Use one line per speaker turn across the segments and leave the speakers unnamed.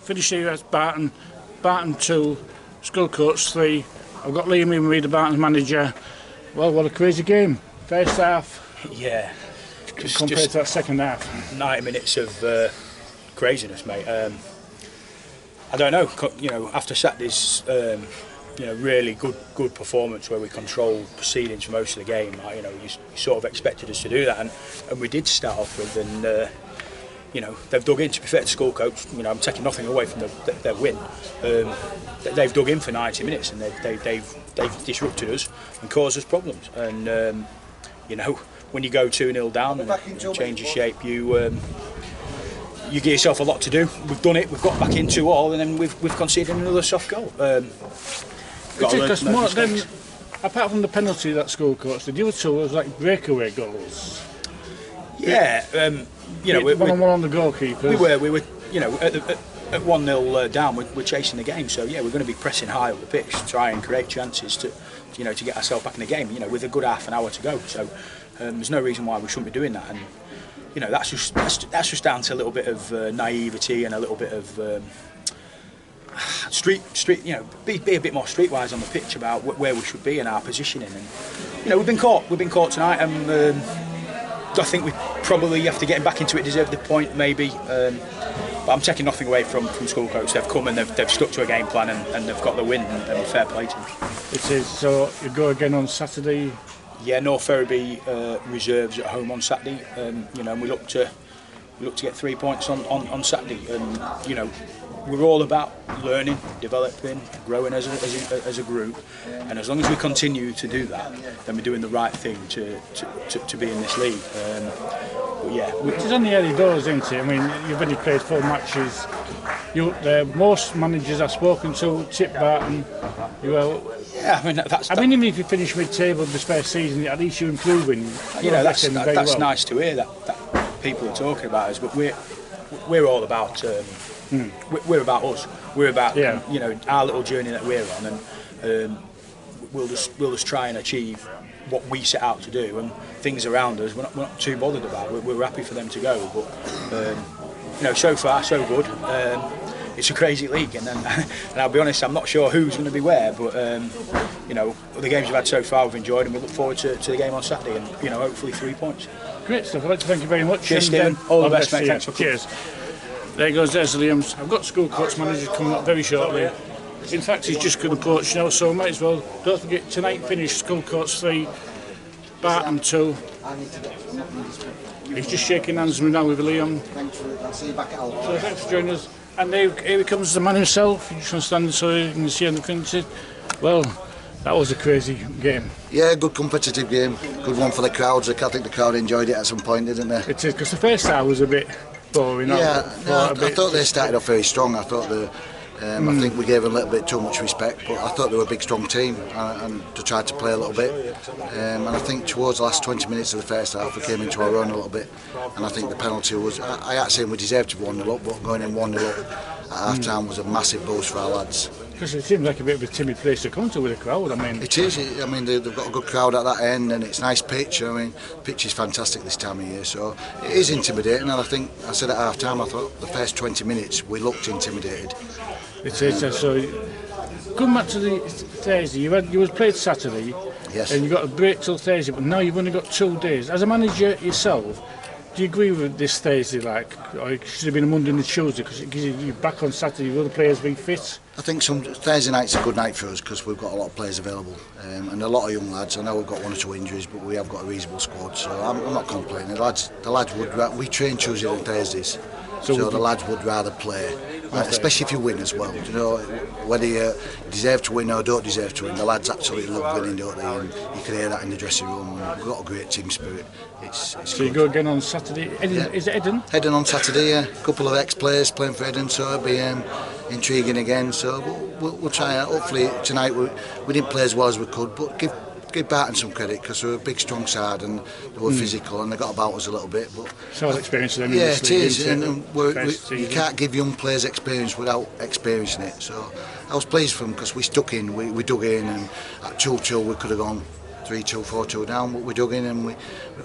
finished here as Barton 2, Sculcoates 3. I've got Liam in with the Barton's manager. Well, what a crazy game. First half.
Yeah.
Compared to that second half.
90 minutes of craziness, mate. I don't know. You know, after Saturday's really good performance where we controlled proceedings for most of the game, you know, you sort of expected us to do that, and we did start off with, and you know, they've dug in. To be fair to Sculcoates, you know, I'm taking nothing away from their win. They've dug in for 90 minutes, and they've disrupted us and caused us problems. And you know, when you go 2-0 down and change your shape, you give yourself a lot to do. We've done it. We've got back in 2-2, and then we've conceded another soft goal.
Apart from the penalty that Sculcoates, the other two was like breakaway goals.
Yeah, you know,
one on the goalkeeper.
We were, you know, at 1-0 down, we're chasing the game. So yeah, we're going to be pressing high up the pitch, to try and create chances to get ourselves back in the game. You know, with a good half an hour to go. So there's no reason why we shouldn't be doing that. And you know, that's just down to a little bit of naivety and a little bit of street. You know, be a bit more streetwise on the pitch about where we should be and our positioning. And you know, we've been caught tonight, and I think we probably, after getting back into it, deserved the point maybe. But I'm taking nothing away from Sculcoates. They've come and they've stuck to a game plan, and they've got the win, and fair play to them.
It is. So you go again on Saturday.
Yeah, North Ferriby reserves at home on Saturday. You know, and we look to get 3 points on Saturday, and you know, we're all about learning, developing, growing as a group, and as long as we continue to do that, then we're doing the right thing to be in this league. But yeah,
it's on the early doors, isn't it? I mean, you've only played 4 matches. Most managers I've spoken to tip Barton.
Yeah, I mean that's.
I mean, even if you finish mid-table this first season, at least you're improving.
You know, that's nice to hear that people are talking about us, but we're all about. We're about us. We're about you know, our little journey that we're on, and we'll just try and achieve what we set out to do. And things around us, we're not too bothered about. We're happy for them to go, but you know, so far so good. It's a crazy league, and I'll be honest, I'm not sure who's going to be where, but you know, the games we've had so far we've enjoyed, and we look forward to the game on Saturday, and you know, hopefully 3 points.
Great stuff. I'd like to thank you very much.
Cheers, Stephen. All the best, mate. Thanks for coming.
Cheers. There goes there's Liam's. I've got Sculcoates manager coming up very shortly. In fact, he's just going to approach now, so might as well. Don't forget, tonight finish Sculcoates 3, Barton 2. He's just shaking hands with me now with Liam.
I'll see you back at Alpha.
So thanks for joining us. And here he comes, the man himself. You just stand so you can see on the fence. Well, that was a crazy game.
Yeah, good competitive game. Good one for the crowds. I think the crowd enjoyed it at some point, didn't they?
It is, because the first half was a bit boring.
Yeah, I thought they started off very strong. I thought I think we gave them a little bit too much respect, but I thought they were a big strong team, and to try to play a little bit. And I think towards the last 20 minutes of the first half we came into our own a little bit, and I think the penalty was, I ain't saying we deserved to be 1-0 up, but going in 1-0 up at half time was a massive boost for our lads.
Because it seems like a bit of a timid place to come to with a crowd. I mean,
it is. I mean, they've got a good crowd at that end, and it's a nice pitch. I mean, the pitch is fantastic this time of year, so it is intimidating. And I think I said at half time, I thought the first 20 minutes we looked intimidated.
It is. So come back to the Thursday. You played Saturday,
yes,
and you got a break till Thursday, but now you've only got 2 days. As a manager yourself, do you agree with this Thursday, or it should have been a Monday and a Tuesday, because it gives you back on Saturday with other players being fit?
I think some Thursday night's a good night for us because we've got a lot of players available, and a lot of young lads. I know we've got 1 or 2 injuries, but we have got a reasonable squad, so I'm not complaining. The lads we train Tuesday and Thursdays, so the lads would rather play, especially if you win as well. You know, whether you deserve to win or don't deserve to win, the lads absolutely love winning, don't they? And you can hear that in the dressing room. We've got a great team spirit. It's
so good. You go again on Saturday. Is it Eden?
Eden on Saturday, yeah. A couple of ex-players playing for Eden, so it'll be intriguing again. So we'll try it. Hopefully tonight we didn't play as well as we could, but give Barton some credit because they're a big, strong side and they were physical and they got about us a little bit. But
so experience them.
Yeah, it is. And you can't give young players experience without experiencing it. So I was pleased for them because we stuck in, we dug in, and at 2-2 we could have gone 3-2, 4-2 down, but we dug in and we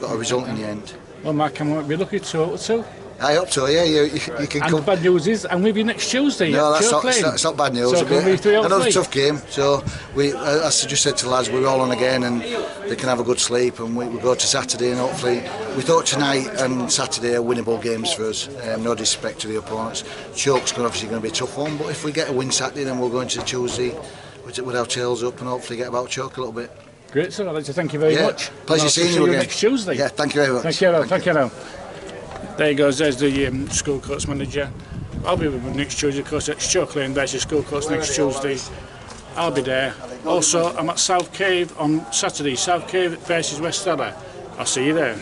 got a result in the end.
Well, Mark, can we be lucky 2-2?
I hope so, yeah. You can
And
come.
the bad news is, I'm with you next Tuesday.
No,
at
that's not,
Choke Lane.
it's not bad news.
So can we 3 out of
Another
3?
tough game. So we, as I just said to the lads, we're all on again, and they can have a good sleep. And we go to Saturday, and hopefully, we thought tonight and Saturday are winnable games for us. No disrespect to the opponents. Choke's obviously going to be a tough one, but if we get a win Saturday, then we'll go into Tuesday with our tails up and hopefully get about Choke a little bit.
Great, sir. I'd like to thank you very much.
Pleasure seeing you again.
Next Tuesday.
Yeah, thank you very much.
Thank you. Thank you. Now. There he goes. There's the Sculcoates manager. I'll be with him next Tuesday. Of course, it's Choke Lane versus Sculcoates next Tuesday. I'll be there. Also, I'm at South Cave on Saturday. South Cave versus West Stella. I'll see you there.